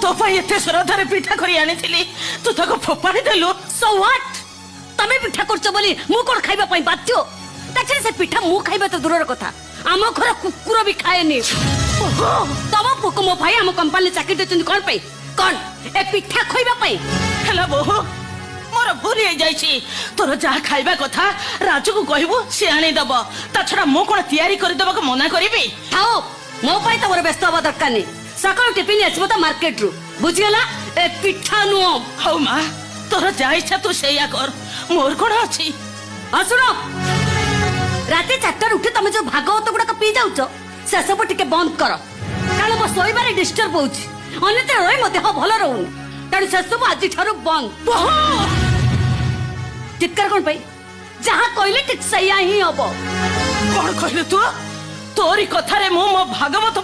तो एते श्रद्धारे पिठा करी आनी तू ताको फोपाड़ी देलु। सो व्हाट तमे पिठा करछ बोली मु कोन खाइबा पई बाध्य ताछे से पिठा मु खाइबा तो दूरर कथा आम घर कुकुर भी खाएनी। तम पुक मो भाई आम कंपनी चाकरी देछन कोन पई कोन ए पिठा खाइबा पई हला बहु मोर भूल हो जाइछि। तोर जा खाइबा कथा राजू को कहबो से आनी दब ता छडा मो कोन तयारी कर दबा को मना करबी। थाओ मो पई तमर व्यस्त हवा दरकार नहीं सकाळ टिफिन आछबो त मार्केट रु बुझियला ए पिठा नु हौ मां तोर जा इच्छा तू सेया कर मोर कोन अछि। सुनो राति 4 उठे तुम जो भागवत गुड़ाक पी जाऊच से सब टिके बंद कर कारण मो सोइबारे डिस्टर्ब होउछि अन्यत्र रही मो देह भल रहउन तेणु से सब आज ठारू बंद। चित्कार कोन पई जहां कहले ठीक सैया ही हबो। कोन कहले तू तोरी कथा रे मो भागवत